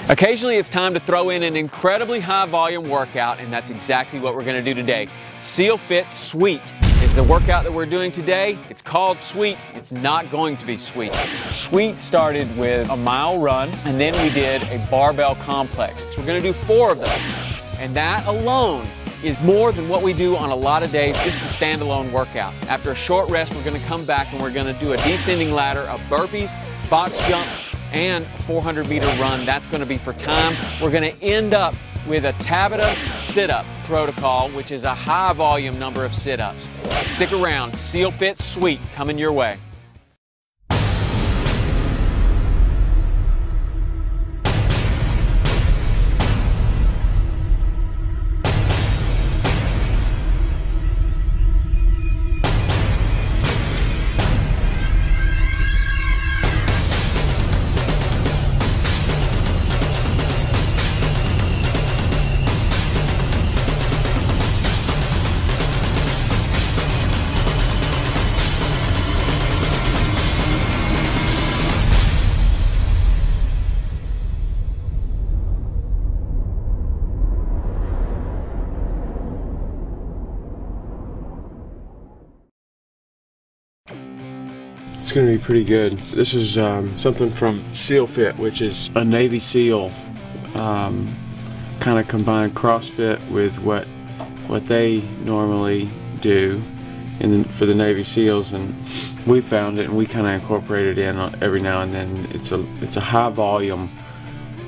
Occasionally it's time to throw in an incredibly high volume workout, and that's exactly what we're going to do today. SealFit Sweet is the workout that we're doing today. It's called Sweet. It's not going to be sweet. Sweet started with a mile run, and then we did a barbell complex. So we're going to do 4 of those, and that alone is more than what we do on a lot of days, just a standalone workout. After a short rest, we're going to come back and we're going to do a descending ladder of burpees, box jumps, and a 400-meter run. That's going to be for time. We're going to end up with a Tabata Sit-Up protocol, which is a high volume number of sit-ups. Stick around, SealFit Sweet coming your way. It's going to be pretty good. This is something from SealFit, which is a Navy SEAL kind of combined CrossFit with what they normally do for the Navy SEALs, and we found it and we kind of incorporate it in every now and then. It's a high volume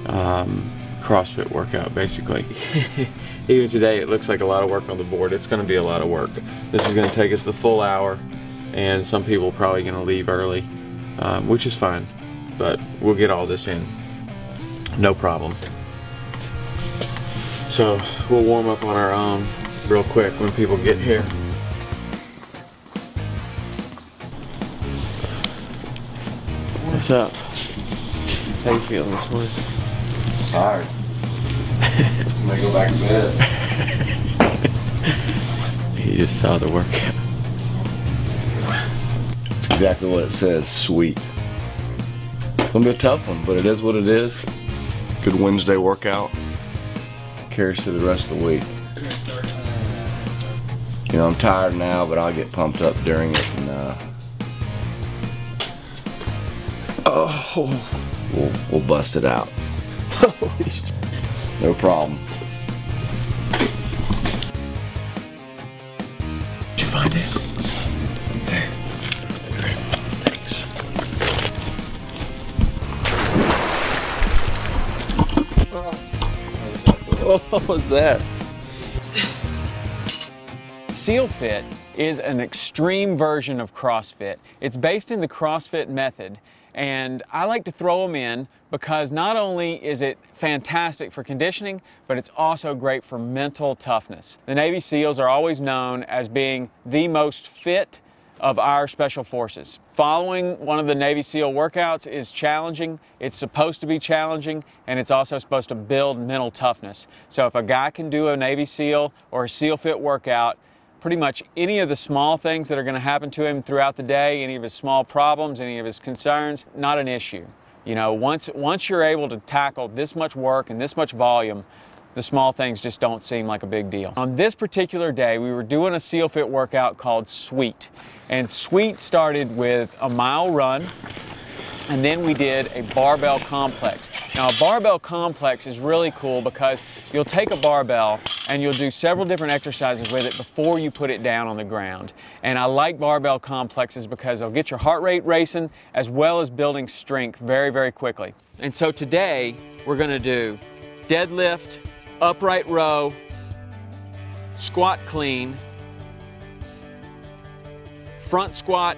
CrossFit workout basically. Even today it looks like a lot of work on the board. It's going to be a lot of work. This is going to take us the full hour, and some people are probably going to leave early, which is fine, but we'll get all this in, no problem. So we'll warm up on our own real quick when people get here. What's up? How you feeling this morning? Tired. I'm gonna go back to bed. You just saw the workout. Exactly what it says, sweet. It's gonna be a tough one, but it is what it is. Good Wednesday workout. Carries through the rest of the week. You know, I'm tired now, but I'll get pumped up during it, and we'll bust it out. No problem. Did you find it? What was that? SealFit is an extreme version of CrossFit. It's based in the CrossFit method, and I like to throw them in because not only is it fantastic for conditioning, but it's also great for mental toughness. The Navy SEALs are always known as being the most fit of our special forces. Following one of the Navy SEAL workouts is challenging. It's supposed to be challenging, and it's also supposed to build mental toughness. So if a guy can do a Navy SEAL or a SealFit workout, pretty much any of the small things that are going to happen to him throughout the day, any of his small problems, any of his concerns, not an issue. You know, once you're able to tackle this much work and this much volume, the small things just don't seem like a big deal. On this particular day, we were doing a SealFit workout called Sweet. And Sweet started with a mile run, and then we did a barbell complex. Now, a barbell complex is really cool because you'll take a barbell and you'll do several different exercises with it before you put it down on the ground. And I like barbell complexes because they'll get your heart rate racing as well as building strength very, very quickly. And so today, we're gonna do deadlift, upright row, squat clean, front squat,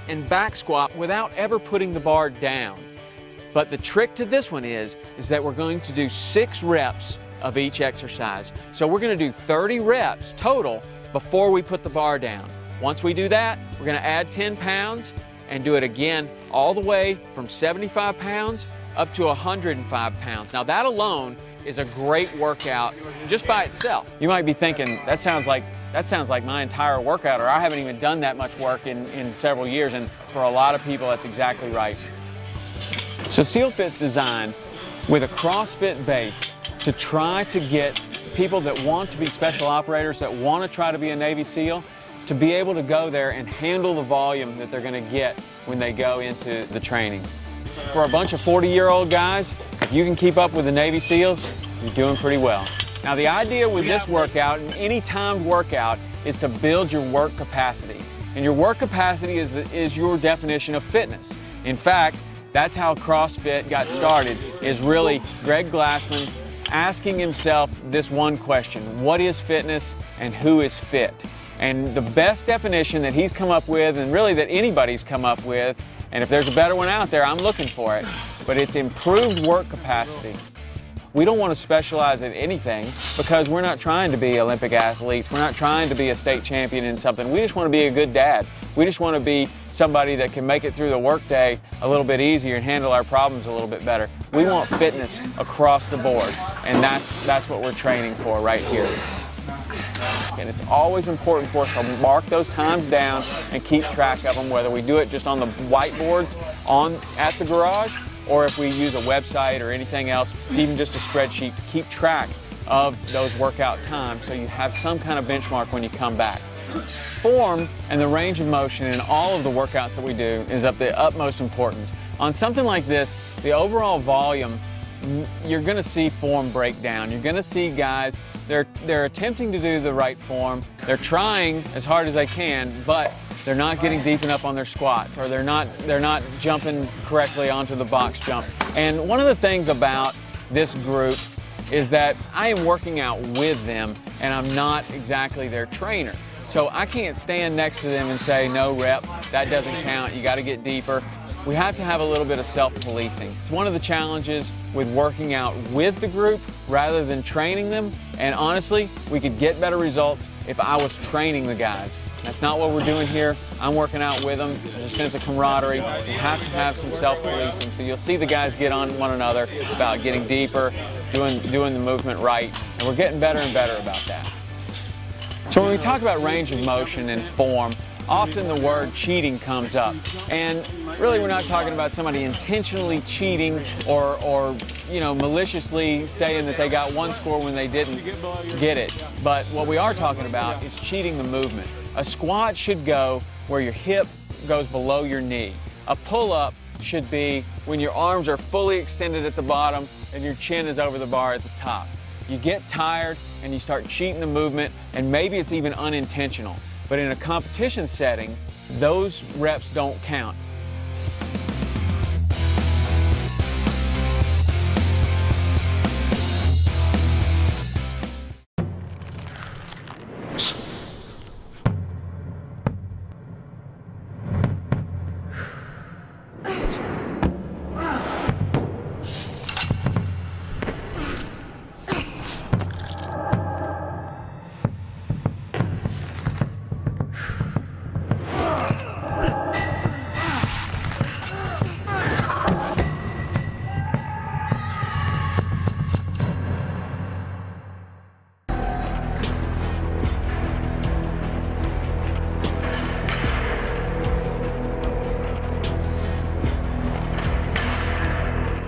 and back squat without ever putting the bar down. But the trick to this one is that we're going to do 6 reps of each exercise. So we're going to do 30 reps total before we put the bar down. Once we do that, we're going to add 10 pounds and do it again all the way from 75 pounds up to 105 pounds. Now that alone is a great workout just by itself. You might be thinking, that sounds like my entire workout, or I haven't even done that much work in several years, and for a lot of people that's exactly right. So SealFit's designed with a CrossFit base to try to get people that want to be special operators, that want to try to be a Navy SEAL, to be able to go there and handle the volume that they're going to get when they go into the training. For a bunch of 40-year-old guys, if you can keep up with the Navy SEALs, you're doing pretty well. Now the idea with this workout and any timed workout is to build your work capacity. And your work capacity is your definition of fitness. In fact, that's how CrossFit got started, is really Greg Glassman asking himself this one question: what is fitness and who is fit? And the best definition that he's come up with, and really that anybody's come up with, and if there's a better one out there, I'm looking for it, but it's improved work capacity. We don't want to specialize in anything because we're not trying to be Olympic athletes. We're not trying to be a state champion in something. We just want to be a good dad. We just want to be somebody that can make it through the workday a little bit easier and handle our problems a little bit better. We want fitness across the board, and that's what we're training for right here. And it's always important for us to mark those times down and keep track of them, whether we do it just on the whiteboards at the garage, or if we use a website or anything else, even just a spreadsheet to keep track of those workout times so you have some kind of benchmark when you come back. Form and the range of motion in all of the workouts that we do is of the utmost importance. On something like this, the overall volume, you're going to see form break down. You're going to see guys, they're attempting to do the right form. They're trying as hard as they can, but they're not getting deep enough on their squats, or they're not jumping correctly onto the box jump. And one of the things about this group is that I am working out with them, and I'm not exactly their trainer. So I can't stand next to them and say, no rep, that doesn't count, you got to get deeper. We have to have a little bit of self-policing. It's one of the challenges with working out with the group rather than training them. And honestly, we could get better results if I was training the guys. That's not what we're doing here. I'm working out with them. There's a sense of camaraderie. We have to have some self-policing. So you'll see the guys get on one another about getting deeper, doing the movement right. And we're getting better and better about that. So when we talk about range of motion and form, often the word cheating comes up. And really we're not talking about somebody intentionally cheating or maliciously saying that they got one score when they didn't get it. But what we are talking about is cheating the movement. A squat should go where your hip goes below your knee. A pull-up should be when your arms are fully extended at the bottom and your chin is over the bar at the top. You get tired and you start cheating the movement, and maybe it's even unintentional. But in a competition setting, those reps don't count.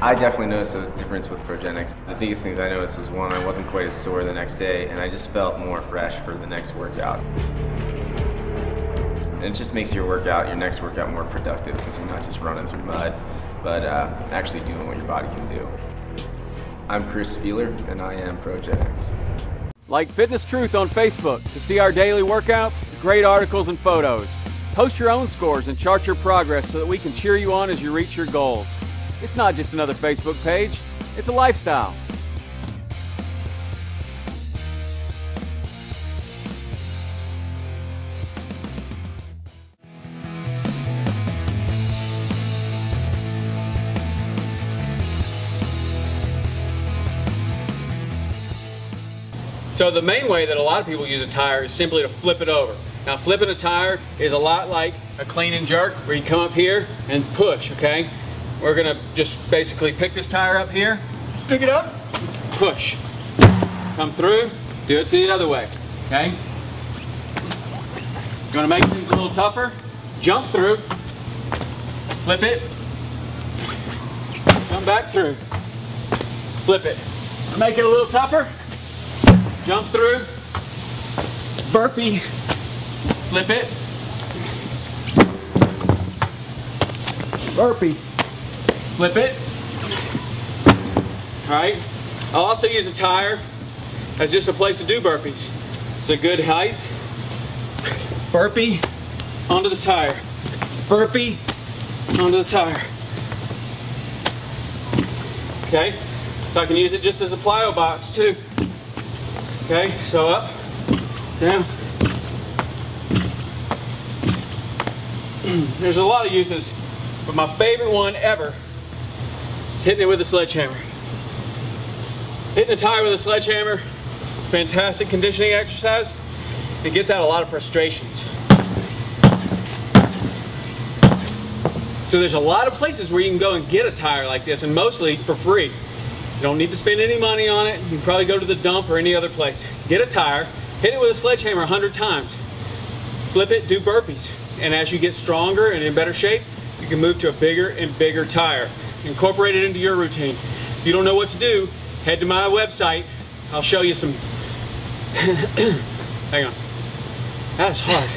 I definitely noticed a difference with Progenics. The biggest things I noticed was, one, I wasn't quite as sore the next day, and I just felt more fresh for the next workout. And it just makes your next workout more productive, because you're not just running through mud, but actually doing what your body can do. I'm Chris Spieler, and I am Progenics. Like Fitness Truth on Facebook to see our daily workouts, great articles and photos. Post your own scores and chart your progress so that we can cheer you on as you reach your goals. It's not just another Facebook page, it's a lifestyle. So the main way that a lot of people use a tire is simply to flip it over. Now flipping a tire is a lot like a clean and jerk, where you come up here and push, okay? We're gonna just basically pick this tire up here, pick it up, push. Come through, do it to the other way, okay? You wanna make things a little tougher? Jump through, flip it, come back through. Flip it. Make it a little tougher. Jump through. Burpee. Flip it. Burpee. Flip it. All right. I'll also use a tire as just a place to do burpees. It's a good height. Burpee onto the tire. Burpee onto the tire. Okay. So I can use it just as a plyo box too. Okay. So up, down. There's a lot of uses, but my favorite one ever is hitting it with a sledgehammer. Hitting a tire with a sledgehammer is a fantastic conditioning exercise. It gets out a lot of frustrations. So there's a lot of places where you can go and get a tire like this, and mostly for free. You don't need to spend any money on it. You can probably go to the dump or any other place. Get a tire, hit it with a sledgehammer 100 times. Flip it, do burpees. And as you get stronger and in better shape, you can move to a bigger and bigger tire. Incorporate it into your routine. If you don't know what to do, head to my website. I'll show you some. Hang on. That's hard.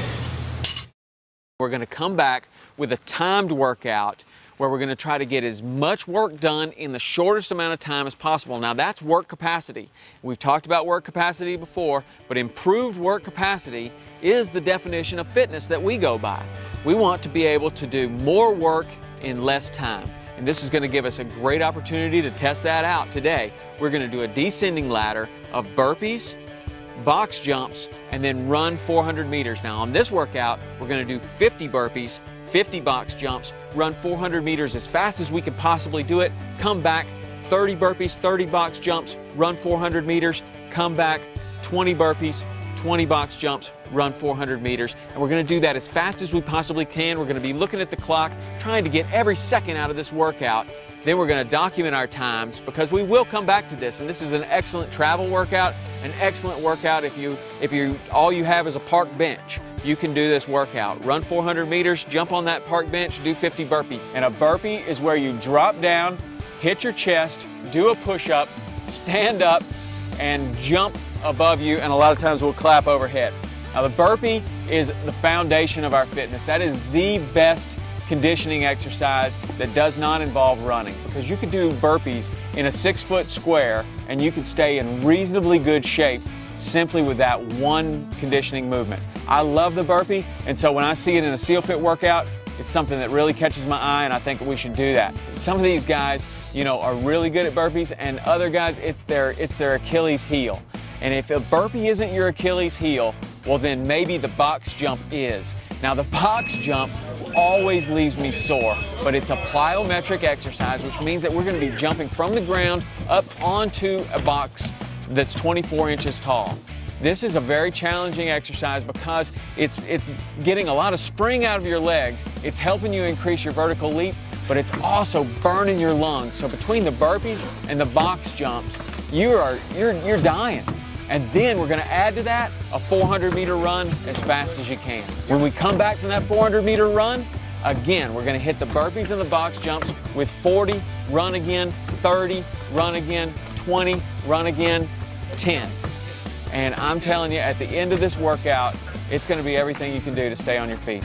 We're going to come back with a timed workout where we're going to try to get as much work done in the shortest amount of time as possible. Now that's work capacity. We've talked about work capacity before, but improved work capacity is the definition of fitness that we go by. We want to be able to do more work in less time. And this is going to give us a great opportunity to test that out today. We're going to do a descending ladder of burpees, box jumps, and then run 400 meters. Now on this workout, we're going to do 50 burpees, 50 box jumps, run 400 meters as fast as we can possibly do it, come back, 30 burpees, 30 box jumps, run 400 meters, come back, 20 burpees, 20 box jumps, run 400 meters. And we're going to do that as fast as we possibly can. We're going to be looking at the clock, trying to get every second out of this workout. Then we're going to document our times because we will come back to this. And this is an excellent travel workout, an excellent workout if all you have is a park bench. You can do this workout. Run 400 meters, jump on that park bench, do 50 burpees. And a burpee is where you drop down, hit your chest, do a push-up, stand up, and jump above you, and a lot of times we'll clap overhead. Now the burpee is the foundation of our fitness. That is the best conditioning exercise that does not involve running, because you can do burpees in a 6-foot square and you can stay in reasonably good shape simply with that one conditioning movement. I love the burpee, and so when I see it in a SealFit workout, it's something that really catches my eye, and I think we should do that. Some of these guys, you know, are really good at burpees, and other guys, it's their Achilles heel. And if a burpee isn't your Achilles heel, well then maybe the box jump is. Now the box jump always leaves me sore, but it's a plyometric exercise, which means that we're going to be jumping from the ground up onto a box that's 24 inches tall. This is a very challenging exercise because it's getting a lot of spring out of your legs. It's helping you increase your vertical leap, but it's also burning your lungs. So between the burpees and the box jumps, you're dying. And then we're going to add to that a 400-meter run as fast as you can. When we come back from that 400-meter run, again, we're going to hit the burpees and the box jumps with 40, run again, 30, run again, 20, run again, 10. And I'm telling you, at the end of this workout, it's going to be everything you can do to stay on your feet.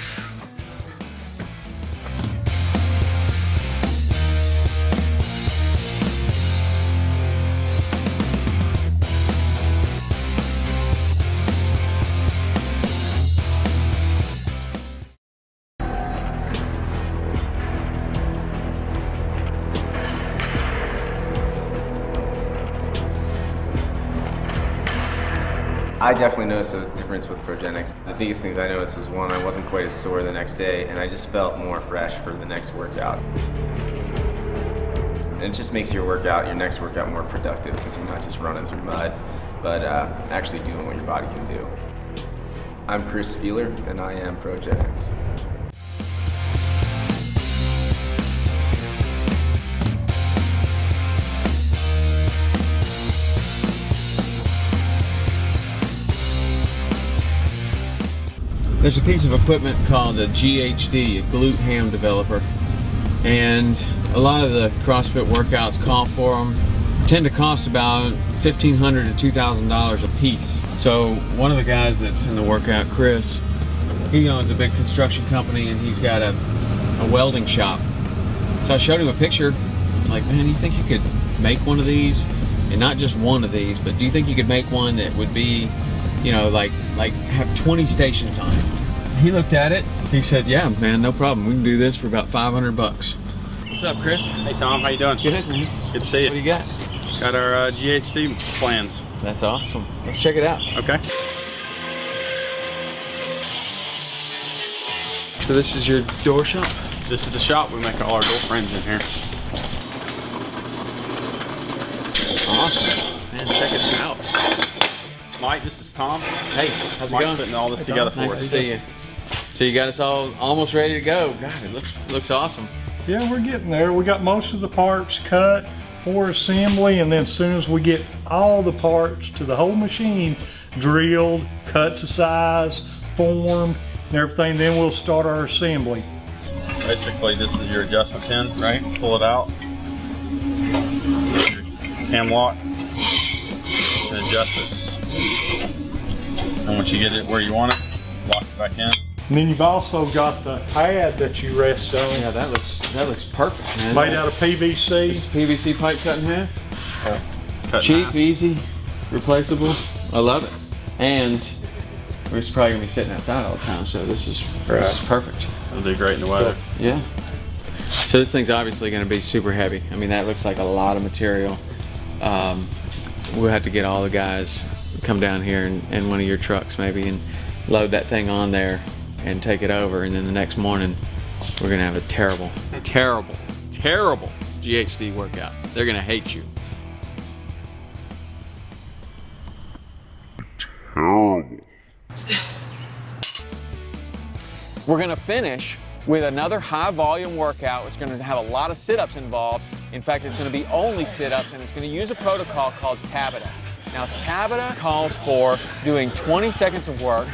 I definitely noticed a difference with Progenics. The biggest things I noticed was, one, I wasn't quite as sore the next day, and I just felt more fresh for the next workout. And it just makes your next workout more productive, because you're not just running through mud, but actually doing what your body can do. I'm Chris Spieler, and I am Progenics. There's a piece of equipment called a GHD, a glute ham developer, and a lot of the CrossFit workouts call for them, tend to cost about $1,500 to $2,000 a piece. So one of the guys that's in the workout, Chris, he owns a big construction company and he's got a welding shop. So I showed him a picture. It's like, man, you think you could make one of these? And not just one of these, but do you think you could make one that would be, you know, like have 20 stations on it? He looked at it, he said, yeah, man, no problem. We can do this for about 500 bucks. What's up, Chris? Hey Tom, how you doing? Good, man. Good to see you. What do you got? Got our GHD plans. That's awesome. Let's check it out. Okay. So this is your door shop? This is the shop. We make all our door frames in here. Awesome. Man, check it out. Mike, this is Tom. Hey, how's it Mike going? putting all this together for us. Nice to see you. So you got us all almost ready to go. God, it looks awesome. Yeah, we're getting there. We got most of the parts cut for assembly, and then as soon as we get all the parts to the whole machine drilled, cut to size, formed, and everything, then we'll start our assembly. Basically, this is your adjustment pin, right? Pull it out. Your cam lock. And adjust it. And once you get it where you want it, lock it back in. And then you've also got the pad that you rest on. Yeah, that looks perfect, man. Made out of PVC. Just PVC pipe cut in half. Cut Cheap, in half. easy, replaceable. I love it. And we're just probably gonna be sitting outside all the time, so this is perfect. It'll do great in the weather. Yeah. So this thing's obviously gonna be super heavy. I mean, that looks like a lot of material. We'll have to get all the guys come down here in one of your trucks maybe and load that thing on there and take it over, and then the next morning we're gonna have a terrible GHD workout. They're gonna hate you. We're gonna finish with another high volume workout. It's gonna have a lot of sit-ups involved. In fact, it's gonna be only sit-ups, and it's gonna use a protocol called Tabata. Now, Tabata calls for doing 20 seconds of work,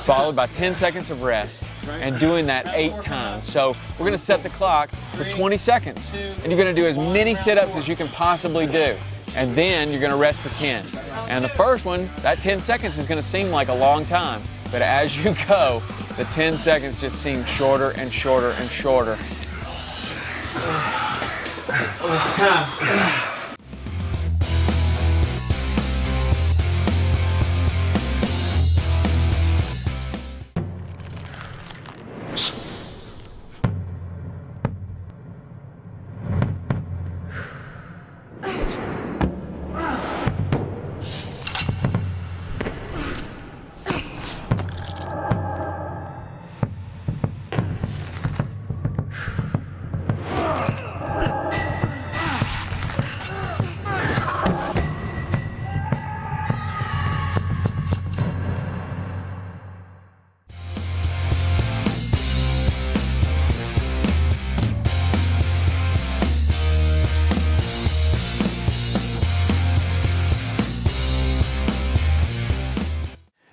followed by 10 seconds of rest, and doing that 8 times. So we're gonna set the clock for 20 seconds, and you're gonna do as many sit-ups as you can possibly do. And then you're gonna rest for 10. And the first one, that 10 seconds is gonna seem like a long time, but as you go, the 10 seconds just seem shorter and shorter and shorter. Time.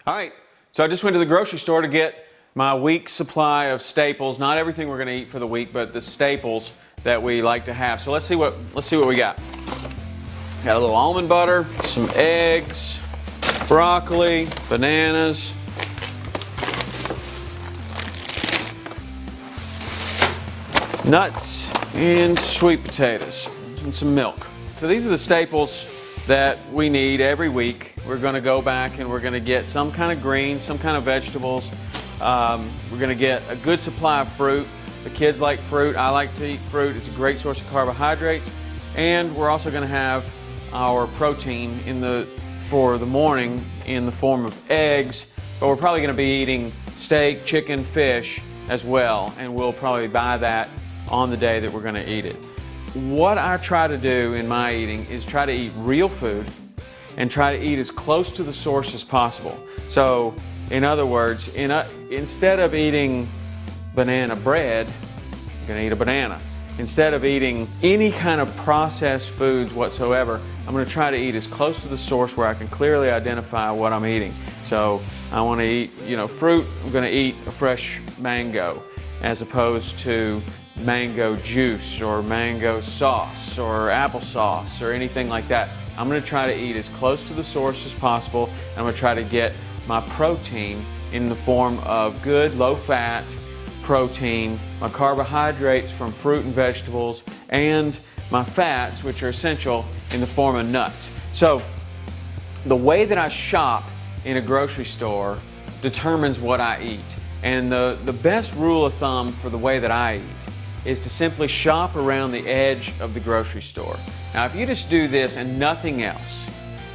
All right, so I just went to the grocery store to get my week's supply of staples. Not everything we're gonna eat for the week, but the staples that we like to have. So let's see what we got. Got a little almond butter, some eggs, broccoli, bananas, nuts, and sweet potatoes, and some milk. So these are the staples that we need every week. We're gonna go back and we're gonna get some kind of greens, some kind of vegetables. We're gonna get a good supply of fruit. The kids like fruit, I like to eat fruit. It's a great source of carbohydrates. And we're also gonna have our protein for the morning in the form of eggs, but we're probably gonna be eating steak, chicken, fish as well, and we'll probably buy that on the day that we're gonna eat it. What I try to do in my eating is try to eat real food and try to eat as close to the source as possible. So, in other words, instead of eating banana bread, I'm gonna eat a banana. Instead of eating any kind of processed foods whatsoever, I'm gonna try to eat as close to the source where I can clearly identify what I'm eating. So, I wanna eat, fruit, I'm gonna eat a fresh mango, as opposed to mango juice or mango sauce or applesauce or anything like that. I'm going to try to eat as close to the source as possible, and I'm going to try to get my protein in the form of good low-fat protein, my carbohydrates from fruit and vegetables, and my fats, which are essential, in the form of nuts. So the way that I shop in a grocery store determines what I eat. And the best rule of thumb for the way that I eat is to simply shop around the edge of the grocery store. Now, if you just do this and nothing else,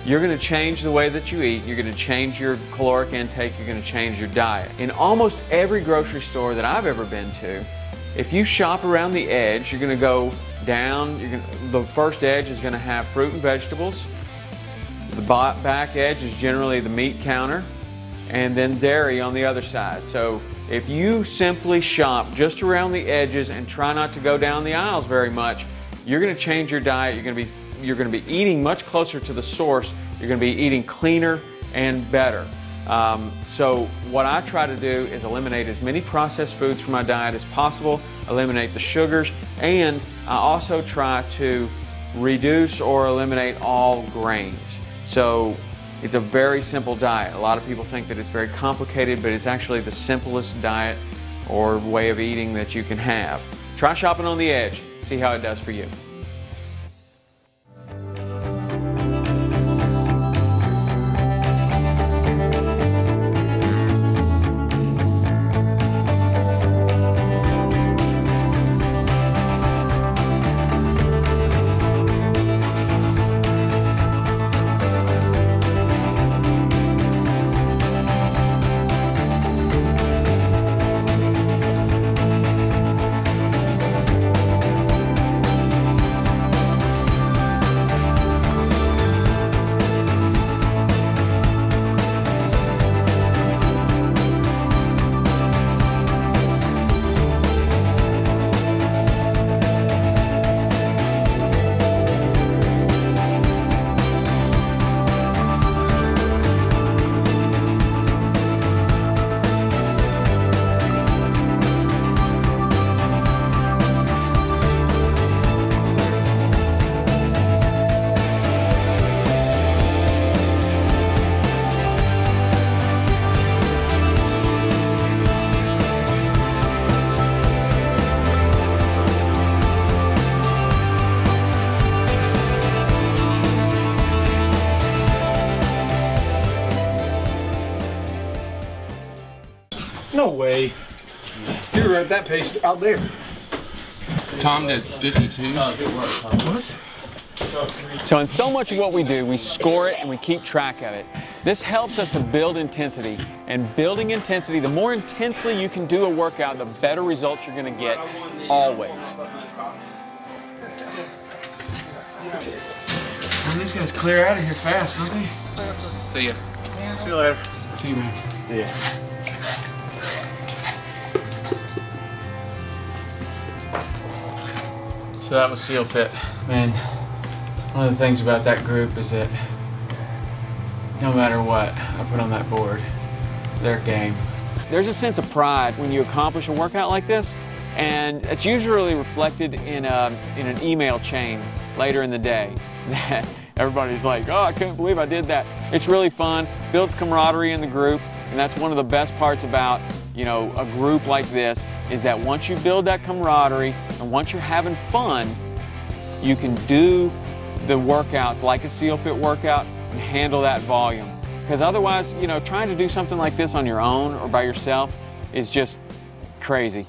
you're going to change the way that you eat, you're going to change your caloric intake, you're going to change your diet. In almost every grocery store that I've ever been to, if you shop around the edge, you're going to go down, the first edge is going to have fruit and vegetables, the back edge is generally the meat counter, and then dairy on the other side. So if you simply shop just around the edges and try not to go down the aisles very much, you're going to change your diet. You're going to be eating much closer to the source. You're going to be eating cleaner and better. So what I try to do is eliminate as many processed foods from my diet as possible, eliminate the sugars, and I also try to reduce or eliminate all grains. So it's a very simple diet. A lot of people think that it's very complicated, but it's actually the simplest diet or way of eating that you can have. Try shopping on the edge, see how it does for you. No way. You were at that pace out there. Tom did 52. What? So in so much of what we do, we score it and we keep track of it. This helps us to build intensity, and building intensity, the more intensely you can do a workout, the better results you're going to get, always. Man, these guys clear out of here fast, don't they? See ya. See you later. See you, man. See ya. So that was SealFit. Man, one of the things about that group is that no matter what I put on that board, they're game. There's a sense of pride when you accomplish a workout like this, and it's usually reflected in an email chain later in the day. Everybody's like, oh, I couldn't believe I did that. It's really fun, builds camaraderie in the group, and that's one of the best parts about, you know, a group like this, is that once you build that camaraderie and once you're having fun, you can do the workouts like a SealFit workout and handle that volume. Because otherwise, you know, trying to do something like this on your own or by yourself is just crazy.